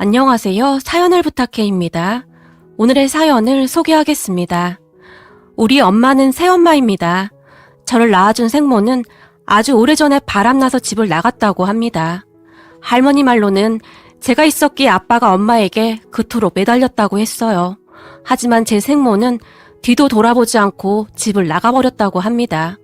안녕하세요. 사연을 부탁해입니다. 오늘의 사연을 소개하겠습니다. 우리 엄마는 새엄마입니다. 저를 낳아준 생모는 아주 오래전에 바람나서 집을 나갔다고 합니다. 할머니 말로는 제가 있었기에 아빠가 엄마에게 그토록 매달렸다고 했어요. 하지만 제 생모는 뒤도 돌아보지 않고 집을 나가버렸다고 합니다.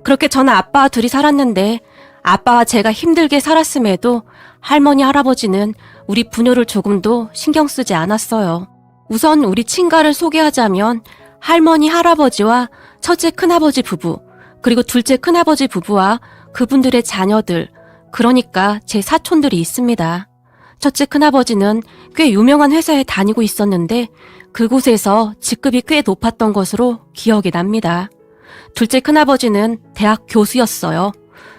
그렇게 저는 아빠와 둘이 살았는데 아빠와 제가 힘들게 살았음에도 할머니, 할아버지는 우리 부녀를 조금도 신경 쓰지 않았어요. 우선 우리 친가를 소개하자면 할머니, 할아버지와 첫째 큰아버지 부부, 그리고 둘째 큰아버지 부부와 그분들의 자녀들, 그러니까 제 사촌들이 있습니다. 첫째 큰아버지는 꽤 유명한 회사에 다니고 있었는데 그곳에서 직급이 꽤 높았던 것으로 기억이 납니다. 둘째 큰아버지는 대학 교수였어요.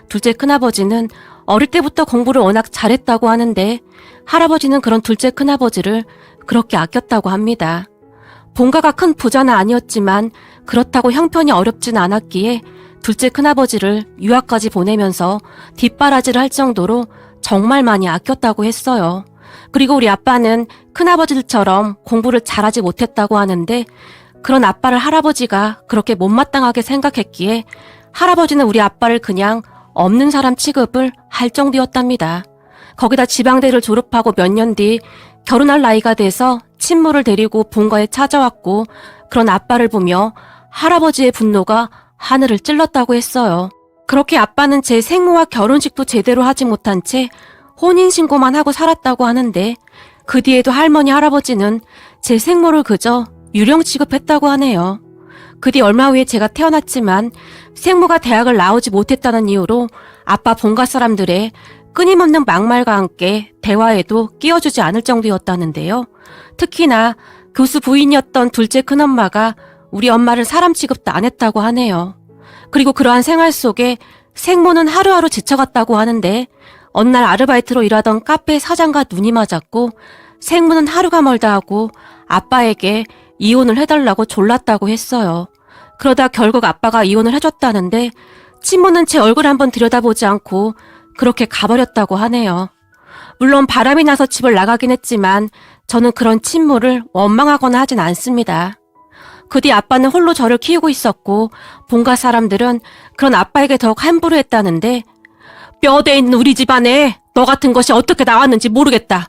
둘째 큰아버지는 어릴 때부터 공부를 워낙 잘했다고 하는데 할아버지는 그런 둘째 큰아버지를 그렇게 아꼈다고 합니다. 본가가 큰 부자는 아니었지만 그렇다고 형편이 어렵진 않았기에 둘째 큰아버지를 유학까지 보내면서 뒷바라지를 할 정도로 정말 많이 아꼈다고 했어요. 그리고 우리 아빠는 큰아버지들처럼 공부를 잘하지 못했다고 하는데 그런 아빠를 할아버지가 그렇게 못마땅하게 생각했기에 할아버지는 우리 아빠를 그냥 없는 사람 취급을 할 정도였답니다. 거기다 지방대를 졸업하고 몇 년 뒤 결혼할 나이가 돼서 친모를 데리고 본가에 찾아왔고 그런 아빠를 보며 할아버지의 분노가 하늘을 찔렀다고 했어요. 그렇게 아빠는 제 생모와 결혼식도 제대로 하지 못한 채 혼인신고만 하고 살았다고 하는데 그 뒤에도 할머니, 할아버지는 제 생모를 그저 유령 취급했다고 하네요. 그 뒤 얼마 후에 제가 태어났지만 생모가 대학을 나오지 못했다는 이유로 아빠 본가 사람들의 끊임없는 막말과 함께 대화에도 끼워주지 않을 정도였다는데요. 특히나 교수 부인이었던 둘째 큰엄마가 우리 엄마를 사람 취급도 안 했다고 하네요. 그리고 그러한 생활 속에 생모는 하루하루 지쳐갔다고 하는데 어느 날 아르바이트로 일하던 카페 사장과 눈이 맞았고 생모는 하루가 멀다 하고 아빠에게 이혼을 해달라고 졸랐다고 했어요. 그러다 결국 아빠가 이혼을 해줬다는데 친모는 제 얼굴 한번 들여다보지 않고 그렇게 가버렸다고 하네요. 물론 바람이 나서 집을 나가긴 했지만 저는 그런 친모를 원망하거나 하진 않습니다. 그 뒤 아빠는 홀로 저를 키우고 있었고 본가 사람들은 그런 아빠에게 더욱 함부로 했다는데 뼈대 있는 우리 집안에 너 같은 것이 어떻게 나왔는지 모르겠다.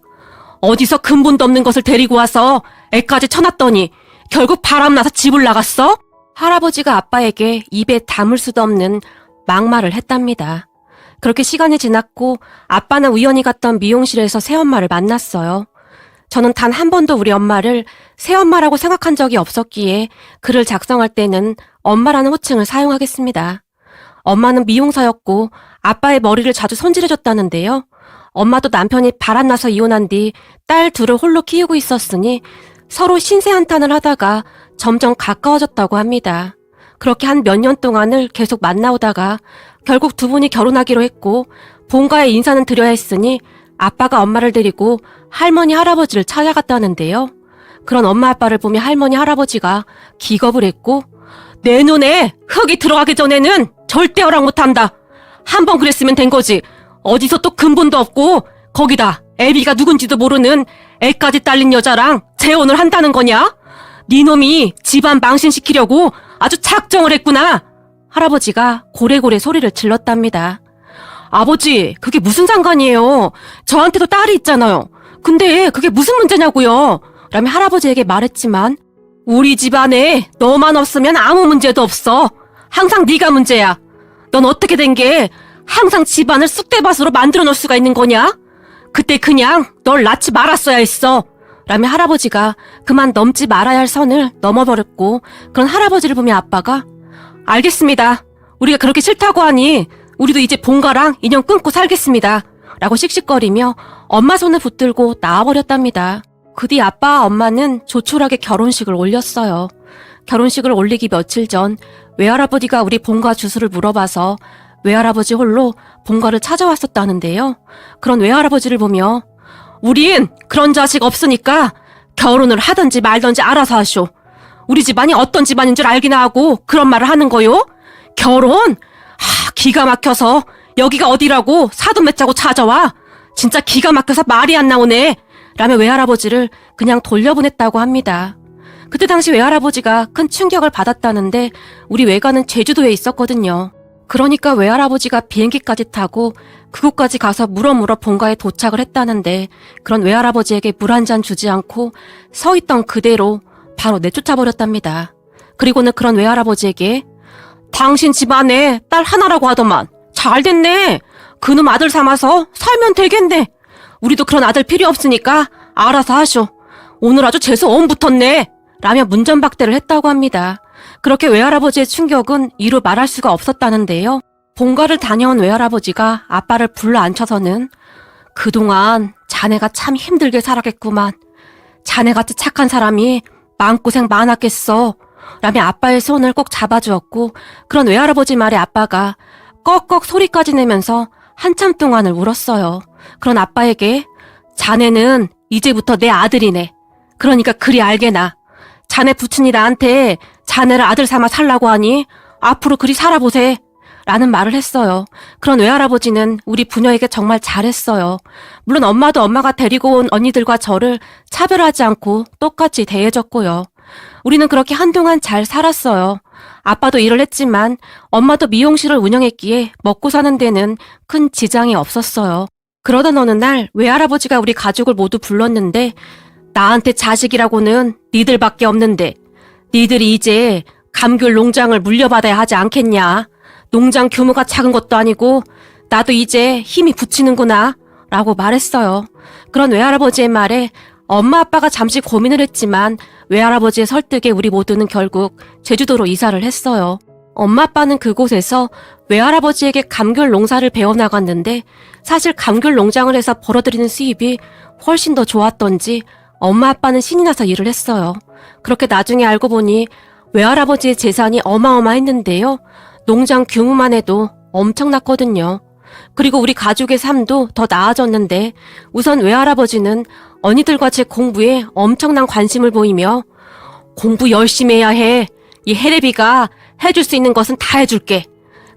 어디서 근본도 없는 것을 데리고 와서 애까지 쳐놨더니 결국 바람나서 집을 나갔어? 할아버지가 아빠에게 입에 담을 수도 없는 막말을 했답니다. 그렇게 시간이 지났고 아빠는 우연히 갔던 미용실에서 새엄마를 만났어요. 저는 단 한 번도 우리 엄마를 새엄마라고 생각한 적이 없었기에 글을 작성할 때는 엄마라는 호칭을 사용하겠습니다. 엄마는 미용사였고 아빠의 머리를 자주 손질해줬다는데요. 엄마도 남편이 바람나서 이혼한 뒤 딸 둘을 홀로 키우고 있었으니 서로 신세한탄을 하다가 점점 가까워졌다고 합니다. 그렇게 한 몇 년 동안을 계속 만나오다가 결국 두 분이 결혼하기로 했고 본가에 인사는 드려야 했으니 아빠가 엄마를 데리고 할머니, 할아버지를 찾아갔다는데요. 그런 엄마 아빠를 보며 할머니, 할아버지가 기겁을 했고 내 눈에 흙이 들어가기 전에는 절대 허락 못한다. 한 번 그랬으면 된 거지. 어디서 또 근본도 없고 거기다 애비가 누군지도 모르는 애까지 딸린 여자랑 재혼을 한다는 거냐? 네 놈이 집안 망신시키려고 아주 작정을 했구나. 할아버지가 고래고래 소리를 질렀답니다. 아버지, 그게 무슨 상관이에요. 저한테도 딸이 있잖아요. 근데 그게 무슨 문제냐고요. 라며 할아버지에게 말했지만 우리 집안에 너만 없으면 아무 문제도 없어. 항상 네가 문제야. 넌 어떻게 된 게 항상 집안을 쑥대밭으로 만들어 놓을 수가 있는 거냐? 그때 그냥 널 낳지 말았어야 했어. 라며 할아버지가 그만 넘지 말아야 할 선을 넘어버렸고 그런 할아버지를 보며 아빠가 알겠습니다. 우리가 그렇게 싫다고 하니 우리도 이제 본가랑 인연 끊고 살겠습니다. 라고 씩씩거리며 엄마 손을 붙들고 나와버렸답니다. 그 뒤 아빠와 엄마는 조촐하게 결혼식을 올렸어요. 결혼식을 올리기 며칠 전 외할아버지가 우리 본가 주소를 물어봐서 외할아버지 홀로 본가를 찾아왔었다는데요. 그런 외할아버지를 보며 우린 그런 자식 없으니까 결혼을 하든지 말든지 알아서 하쇼. 우리 집안이 어떤 집안인 줄 알기나 하고 그런 말을 하는 거요? 결혼? 기가 막혀서 여기가 어디라고 사돈 맺자고 찾아와. 진짜 기가 막혀서 말이 안 나오네. 라며 외할아버지를 그냥 돌려보냈다고 합니다. 그때 당시 외할아버지가 큰 충격을 받았다는데 우리 외가는 제주도에 있었거든요. 그러니까 외할아버지가 비행기까지 타고 그곳까지 가서 물어물어 본가에 도착을 했다는데 그런 외할아버지에게 물 한 잔 주지 않고 서 있던 그대로 바로 내쫓아버렸답니다. 그리고는 그런 외할아버지에게 당신 집안에 딸 하나라고 하더만 잘됐네. 그놈 아들 삼아서 살면 되겠네. 우리도 그런 아들 필요 없으니까 알아서 하쇼. 오늘 아주 재수 엄 붙었네. 라며 문전박대를 했다고 합니다. 그렇게 외할아버지의 충격은 이루 말할 수가 없었다는데요. 본가를 다녀온 외할아버지가 아빠를 불러 앉혀서는 그동안 자네가 참 힘들게 살았겠구만. 자네같이 착한 사람이 마음고생 많았겠어. 라며 아빠의 손을 꼭 잡아주었고 그런 외할아버지 말에 아빠가 꺽꺽 소리까지 내면서 한참 동안을 울었어요. 그런 아빠에게 자네는 이제부터 내 아들이네. 그러니까 그리 알게나. 자네 부친이 나한테 자네를 아들 삼아 살라고 하니 앞으로 그리 살아보세. 라는 말을 했어요. 그런 외할아버지는 우리 부녀에게 정말 잘했어요. 물론 엄마도 엄마가 데리고 온 언니들과 저를 차별하지 않고 똑같이 대해줬고요. 우리는 그렇게 한동안 잘 살았어요. 아빠도 일을 했지만 엄마도 미용실을 운영했기에 먹고 사는 데는 큰 지장이 없었어요. 그러던 어느 날 외할아버지가 우리 가족을 모두 불렀는데 나한테 자식이라고는 니들밖에 없는데 니들이 이제 감귤 농장을 물려받아야 하지 않겠냐. 농장 규모가 작은 것도 아니고 나도 이제 힘이 붙이는구나 라고 말했어요. 그런 외할아버지의 말에 엄마 아빠가 잠시 고민을 했지만 외할아버지의 설득에 우리 모두는 결국 제주도로 이사를 했어요. 엄마 아빠는 그곳에서 외할아버지에게 감귤 농사를 배워나갔는데 사실 감귤 농장을 해서 벌어들이는 수입이 훨씬 더 좋았던지 엄마 아빠는 신이 나서 일을 했어요. 그렇게 나중에 알고 보니 외할아버지의 재산이 어마어마했는데요. 농장 규모만 해도 엄청났거든요. 그리고 우리 가족의 삶도 더 나아졌는데 우선 외할아버지는 언니들과 제 공부에 엄청난 관심을 보이며 공부 열심히 해야 해. 이 해레비가 해줄 수 있는 것은 다 해줄게.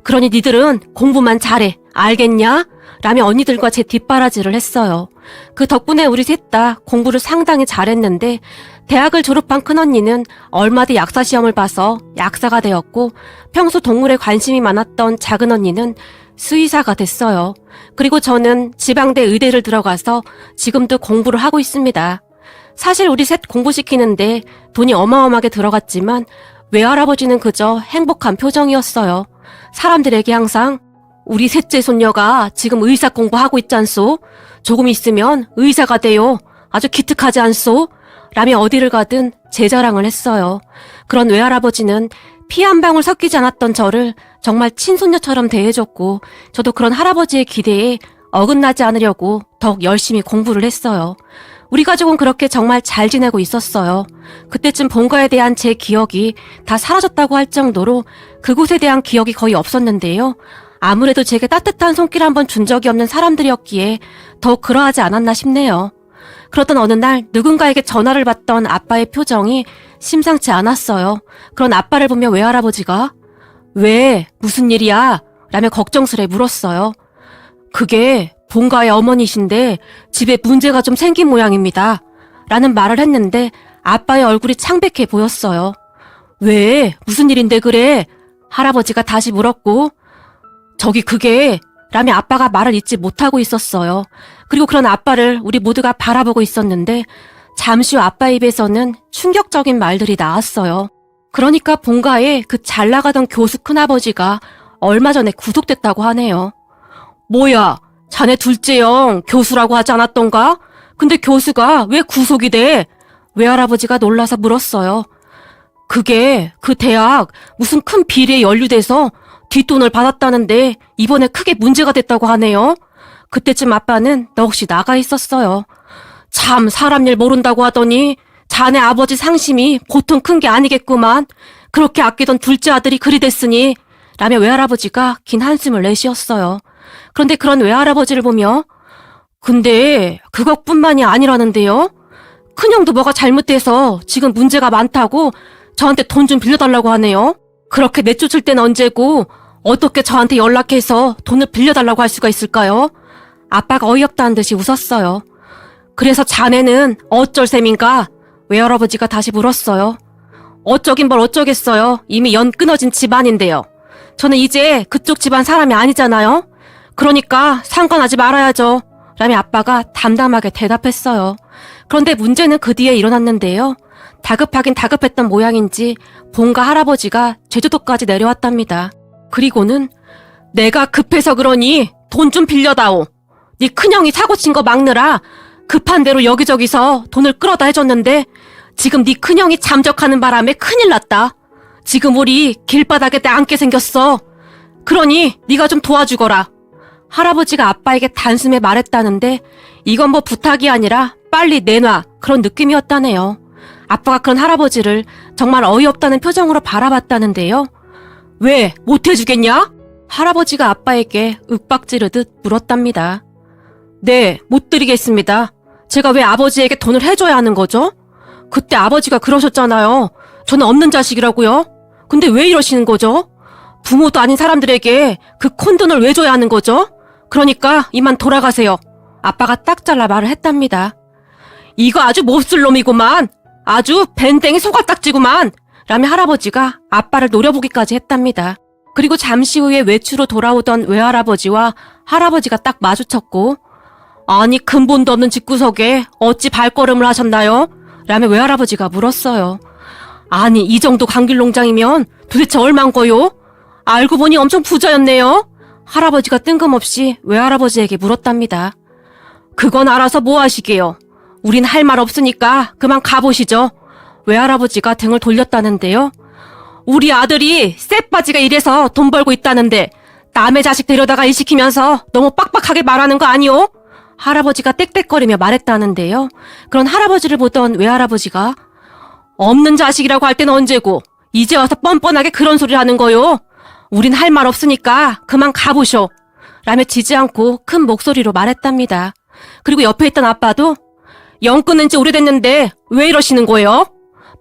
그러니 니들은 공부만 잘해. 알겠냐? 라며 언니들과 제 뒷바라지를 했어요. 그 덕분에 우리 셋 다 공부를 상당히 잘했는데 대학을 졸업한 큰언니는 얼마 뒤 약사 시험을 봐서 약사가 되었고 평소 동물에 관심이 많았던 작은언니는 수의사가 됐어요. 그리고 저는 지방대 의대를 들어가서 지금도 공부를 하고 있습니다. 사실 우리 셋 공부시키는데 돈이 어마어마하게 들어갔지만 외할아버지는 그저 행복한 표정이었어요. 사람들에게 항상 우리 셋째 손녀가 지금 의사 공부하고 있잖소. 조금 있으면 의사가 돼요. 아주 기특하지 않소? 라며 어디를 가든 제 자랑을 했어요. 그런 외할아버지는 피 한 방울 섞이지 않았던 저를 정말 친손녀처럼 대해줬고 저도 그런 할아버지의 기대에 어긋나지 않으려고 더욱 열심히 공부를 했어요. 우리 가족은 그렇게 정말 잘 지내고 있었어요. 그때쯤 본가에 대한 제 기억이 다 사라졌다고 할 정도로 그곳에 대한 기억이 거의 없었는데요. 아무래도 제게 따뜻한 손길 한번 준 적이 없는 사람들이었기에 더욱 그러하지 않았나 싶네요. 그러던 어느 날 누군가에게 전화를 받던 아빠의 표정이 심상치 않았어요. 그런 아빠를 보며 외할아버지가 왜? 무슨 일이야? 라며 걱정스레 물었어요. 그게 본가의 어머니신데 집에 문제가 좀 생긴 모양입니다. 라는 말을 했는데 아빠의 얼굴이 창백해 보였어요. 왜? 무슨 일인데 그래? 할아버지가 다시 물었고 저기 그게 라며 아빠가 말을 잇지 못하고 있었어요. 그리고 그런 아빠를 우리 모두가 바라보고 있었는데 잠시 후 아빠 입에서는 충격적인 말들이 나왔어요. 그러니까 본가에 그 잘 나가던 교수 큰아버지가 얼마 전에 구속됐다고 하네요. 뭐야, 자네 둘째 형 교수라고 하지 않았던가? 근데 교수가 왜 구속이 돼? 외할아버지가 놀라서 물었어요. 그게 그 대학 무슨 큰 비리에 연루돼서 뒷돈을 받았다는데 이번에 크게 문제가 됐다고 하네요. 그때쯤 아빠는 넋이 나가 있었어요. 참 사람 일 모른다고 하더니 자네 아버지 상심이 보통 큰 게 아니겠구만. 그렇게 아끼던 둘째 아들이 그리 됐으니 라며 외할아버지가 긴 한숨을 내쉬었어요. 그런데 그런 외할아버지를 보며 근데 그것뿐만이 아니라는데요. 큰형도 뭐가 잘못돼서 지금 문제가 많다고 저한테 돈 좀 빌려달라고 하네요. 그렇게 내쫓을 땐 언제고 어떻게 저한테 연락해서 돈을 빌려달라고 할 수가 있을까요? 아빠가 어이없다는 듯이 웃었어요. 그래서 자네는 어쩔 셈인가? 외할아버지가 다시 물었어요. 어쩌긴 뭘 어쩌겠어요. 이미 연 끊어진 집안인데요. 저는 이제 그쪽 집안 사람이 아니잖아요. 그러니까 상관하지 말아야죠. 라며 아빠가 담담하게 대답했어요. 그런데 문제는 그 뒤에 일어났는데요. 다급하긴 다급했던 모양인지 본가 할아버지가 제주도까지 내려왔답니다. 그리고는 내가 급해서 그러니 돈 좀 빌려다오. 네 큰형이 사고 친 거 막느라 급한 대로 여기저기서 돈을 끌어다 해줬는데 지금 네 큰형이 잠적하는 바람에 큰일 났다. 지금 우리 길바닥에 앉게 생겼어. 그러니 네가 좀 도와주거라. 할아버지가 아빠에게 단숨에 말했다는데 이건 뭐 부탁이 아니라 빨리 내놔 그런 느낌이었다네요. 아빠가 그런 할아버지를 정말 어이없다는 표정으로 바라봤다는데요. 왜 못해주겠냐? 할아버지가 아빠에게 윽박지르듯 물었답니다. 네, 못 드리겠습니다. 제가 왜 아버지에게 돈을 해줘야 하는 거죠? 그때 아버지가 그러셨잖아요. 저는 없는 자식이라고요. 근데 왜 이러시는 거죠? 부모도 아닌 사람들에게 그 콘돈을 왜 줘야 하는 거죠? 그러니까 이만 돌아가세요. 아빠가 딱 잘라 말을 했답니다. 이거 아주 몹쓸 놈이구만. 아주 밴댕이 소갈딱지구만. 라며 할아버지가 아빠를 노려보기까지 했답니다. 그리고 잠시 후에 외출로 돌아오던 외할아버지와 할아버지가 딱 마주쳤고 아니 근본도 없는 집구석에 어찌 발걸음을 하셨나요? 라며 외할아버지가 물었어요. 아니 이 정도 감귤농장이면 도대체 얼만 거요? 알고 보니 엄청 부자였네요. 할아버지가 뜬금없이 외할아버지에게 물었답니다. 그건 알아서 뭐 하시게요? 우린 할 말 없으니까 그만 가보시죠. 외할아버지가 등을 돌렸다는데요. 우리 아들이 쎄빠지가 이래서 돈 벌고 있다는데 남의 자식 데려다가 일 시키면서 너무 빡빡하게 말하는 거 아니오? 할아버지가 떽떽거리며 말했다는데요. 그런 할아버지를 보던 외할아버지가 없는 자식이라고 할 때는 언제고 이제 와서 뻔뻔하게 그런 소리를 하는 거요. 우린 할 말 없으니까 그만 가보쇼. 라며 지지 않고 큰 목소리로 말했답니다. 그리고 옆에 있던 아빠도 영 끊은 지 오래됐는데 왜 이러시는 거예요?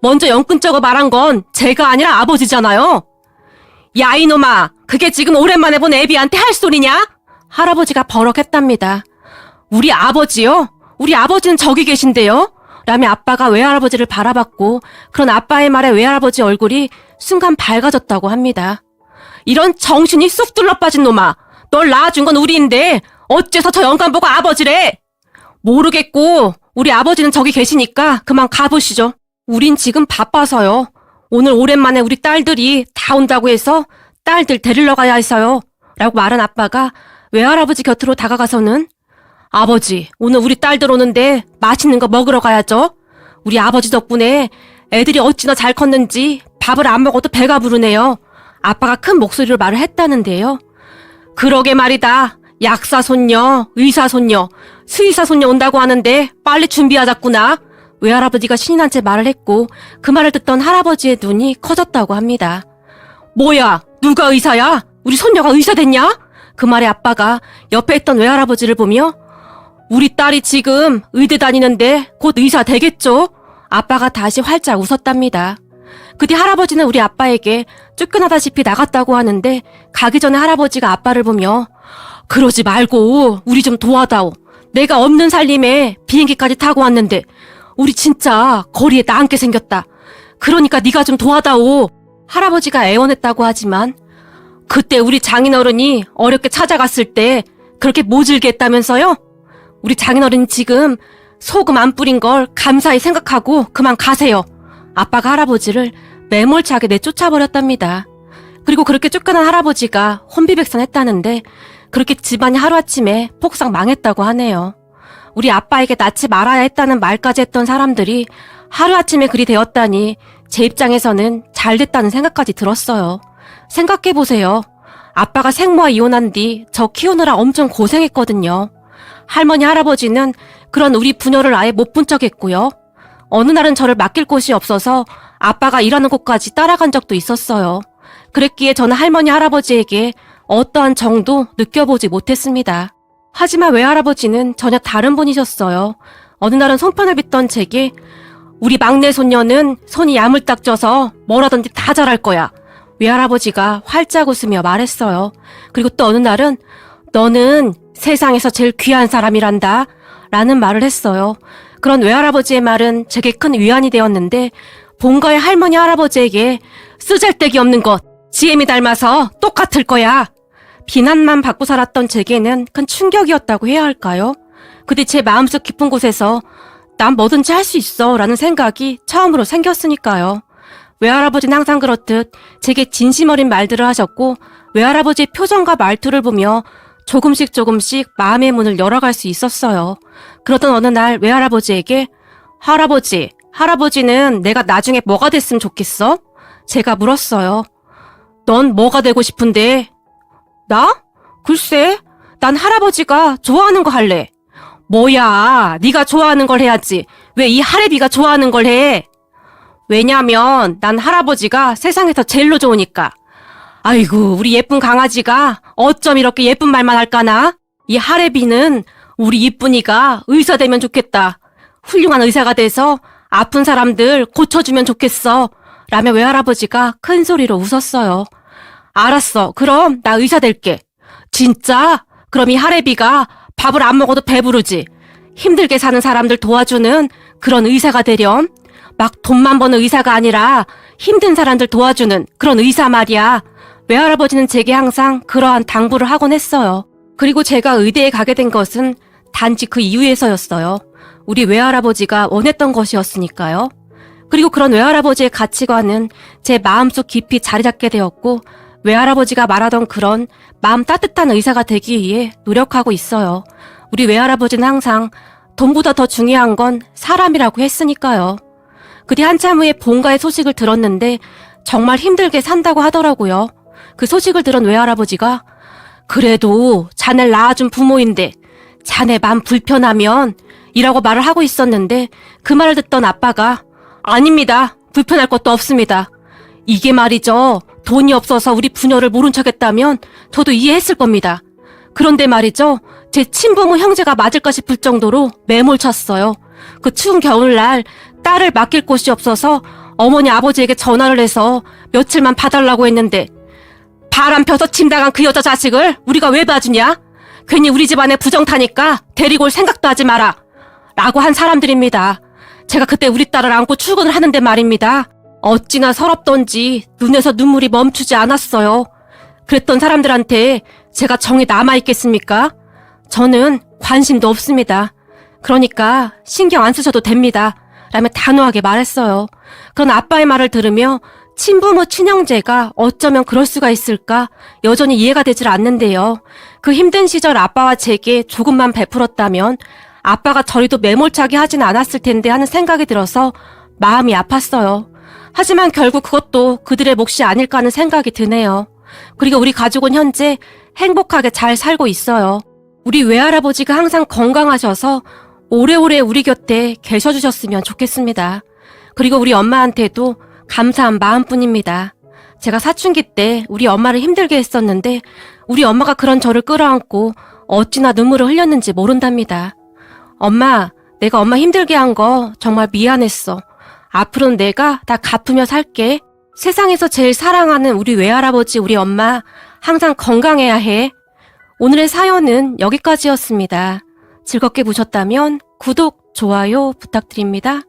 먼저 영 끊자고 말한 건 제가 아니라 아버지잖아요. 야 이놈아, 그게 지금 오랜만에 본 애비한테 할 소리냐? 할아버지가 버럭했답니다. 우리 아버지요? 우리 아버지는 저기 계신데요? 라며 아빠가 외할아버지를 바라봤고 그런 아빠의 말에 외할아버지 얼굴이 순간 밝아졌다고 합니다. 이런 정신이 쑥 둘러빠진 놈아. 널 낳아준 건 우리인데 어째서 저 영감 보고 아버지래? 모르겠고 우리 아버지는 저기 계시니까 그만 가보시죠. 우린 지금 바빠서요. 오늘 오랜만에 우리 딸들이 다 온다고 해서 딸들 데리러 가야 해서요. 라고 말한 아빠가 외할아버지 곁으로 다가가서는 아버지, 오늘 우리 딸들 오는데 맛있는 거 먹으러 가야죠. 우리 아버지 덕분에 애들이 어찌나 잘 컸는지 밥을 안 먹어도 배가 부르네요. 아빠가 큰 목소리로 말을 했다는데요. 그러게 말이다. 약사손녀, 의사손녀, 수의사손녀 온다고 하는데 빨리 준비하자꾸나. 외할아버지가 신이 난 채 말을 했고 그 말을 듣던 할아버지의 눈이 커졌다고 합니다. 뭐야? 누가 의사야? 우리 손녀가 의사 됐냐? 그 말에 아빠가 옆에 있던 외할아버지를 보며 우리 딸이 지금 의대 다니는데 곧 의사 되겠죠? 아빠가 다시 활짝 웃었답니다. 그 뒤 할아버지는 우리 아빠에게 쫓겨나다시피 나갔다고 하는데 가기 전에 할아버지가 아빠를 보며 그러지 말고 우리 좀 도와다오. 내가 없는 살림에 비행기까지 타고 왔는데 우리 진짜 거리에 나앉게 생겼다. 그러니까 네가 좀 도와다오. 할아버지가 애원했다고 하지만 그때 우리 장인어른이 어렵게 찾아갔을 때 그렇게 모질게 했다면서요? 우리 장인어른이 지금 소금 안 뿌린 걸 감사히 생각하고 그만 가세요. 아빠가 할아버지를 매몰차게 내쫓아버렸답니다. 그리고 그렇게 쫓겨난 할아버지가 혼비백산했다는데 그렇게 집안이 하루아침에 폭삭 망했다고 하네요. 우리 아빠에게 낳지 말아야 했다는 말까지 했던 사람들이 하루아침에 그리 되었다니 제 입장에서는 잘 됐다는 생각까지 들었어요. 생각해보세요. 아빠가 생모와 이혼한 뒤 저 키우느라 엄청 고생했거든요. 할머니 할아버지는 그런 우리 부녀를 아예 못 본 척했고요. 어느 날은 저를 맡길 곳이 없어서 아빠가 일하는 곳까지 따라간 적도 있었어요. 그랬기에 저는 할머니 할아버지에게 어떠한 정도 느껴보지 못했습니다. 하지만 외할아버지는 전혀 다른 분이셨어요. 어느 날은 송편을 빚던 제게 우리 막내 손녀는 손이 야물딱져서 뭐라든지 다 잘할 거야. 외할아버지가 활짝 웃으며 말했어요. 그리고 또 어느 날은 너는 세상에서 제일 귀한 사람이란다. 라는 말을 했어요. 그런 외할아버지의 말은 제게 큰 위안이 되었는데 본가의 할머니 할아버지에게 쓰잘데기 없는 것, 지엠이 닮아서 똑같을 거야. 비난만 받고 살았던 제게는 큰 충격이었다고 해야 할까요? 그때 제 마음속 깊은 곳에서 난 뭐든지 할 수 있어 라는 생각이 처음으로 생겼으니까요. 외할아버지는 항상 그렇듯 제게 진심 어린 말들을 하셨고 외할아버지의 표정과 말투를 보며 조금씩 마음의 문을 열어갈 수 있었어요. 그러던 어느 날 외할아버지에게 할아버지는 내가 나중에 뭐가 됐으면 좋겠어? 제가 물었어요. 넌 뭐가 되고 싶은데? 나? 글쎄, 난 할아버지가 좋아하는 거 할래. 뭐야, 네가 좋아하는 걸 해야지. 왜 이 할애비가 좋아하는 걸 해? 왜냐면 난 할아버지가 세상에서 제일로 좋으니까. 아이고, 우리 예쁜 강아지가 어쩜 이렇게 예쁜 말만 할까나? 이 할애비는 우리 이쁜이가 의사 되면 좋겠다. 훌륭한 의사가 돼서 아픈 사람들 고쳐주면 좋겠어. 라며 외할아버지가 큰 소리로 웃었어요. 알았어. 그럼 나 의사 될게. 진짜? 그럼 이 할애비가 밥을 안 먹어도 배부르지. 힘들게 사는 사람들 도와주는 그런 의사가 되렴. 막 돈만 버는 의사가 아니라 힘든 사람들 도와주는 그런 의사 말이야. 외할아버지는 제게 항상 그러한 당부를 하곤 했어요. 그리고 제가 의대에 가게 된 것은 단지 그 이유에서였어요. 우리 외할아버지가 원했던 것이었으니까요. 그리고 그런 외할아버지의 가치관은 제 마음속 깊이 자리 잡게 되었고 외할아버지가 말하던 그런 마음 따뜻한 의사가 되기 위해 노력하고 있어요. 우리 외할아버지는 항상 돈보다 더 중요한 건 사람이라고 했으니까요. 그뒤 한참 후에 본가의 소식을 들었는데 정말 힘들게 산다고 하더라고요. 그 소식을 들은 외할아버지가 그래도 자네를 낳아준 부모인데 자네 맘 불편하면 이라고 말을 하고 있었는데 그 말을 듣던 아빠가 아닙니다. 불편할 것도 없습니다. 이게 말이죠. 돈이 없어서 우리 부녀를 모른 척했다면 저도 이해했을 겁니다. 그런데 말이죠. 제 친부모 형제가 맞을까 싶을 정도로 매몰찼어요. 그 추운 겨울날 딸을 맡길 곳이 없어서 어머니 아버지에게 전화를 해서 며칠만 봐달라고 했는데 바람 펴서 침당한 그 여자 자식을 우리가 왜 봐주냐? 괜히 우리 집안에 부정 타니까 데리고 올 생각도 하지 마라. 라고 한 사람들입니다. 제가 그때 우리 딸을 안고 출근을 하는데 말입니다. 어찌나 서럽던지 눈에서 눈물이 멈추지 않았어요. 그랬던 사람들한테 제가 정이 남아있겠습니까? 저는 관심도 없습니다. 그러니까 신경 안 쓰셔도 됩니다. 라며 단호하게 말했어요. 그런 아빠의 말을 들으며 친부모 친형제가 어쩌면 그럴 수가 있을까 여전히 이해가 되질 않는데요. 그 힘든 시절 아빠와 제게 조금만 베풀었다면 아빠가 저리도 매몰차게 하진 않았을 텐데 하는 생각이 들어서 마음이 아팠어요. 하지만 결국 그것도 그들의 몫이 아닐까 하는 생각이 드네요. 그리고 우리 가족은 현재 행복하게 잘 살고 있어요. 우리 외할아버지가 항상 건강하셔서 오래오래 우리 곁에 계셔주셨으면 좋겠습니다. 그리고 우리 엄마한테도 감사한 마음뿐입니다. 제가 사춘기 때 우리 엄마를 힘들게 했었는데 우리 엄마가 그런 저를 끌어안고 어찌나 눈물을 흘렸는지 모른답니다. 엄마, 내가 엄마 힘들게 한 거 정말 미안했어. 앞으로는 내가 다 갚으며 살게. 세상에서 제일 사랑하는 우리 외할아버지, 우리 엄마 항상 건강해야 해. 오늘의 사연은 여기까지였습니다. 즐겁게 보셨다면 구독, 좋아요 부탁드립니다.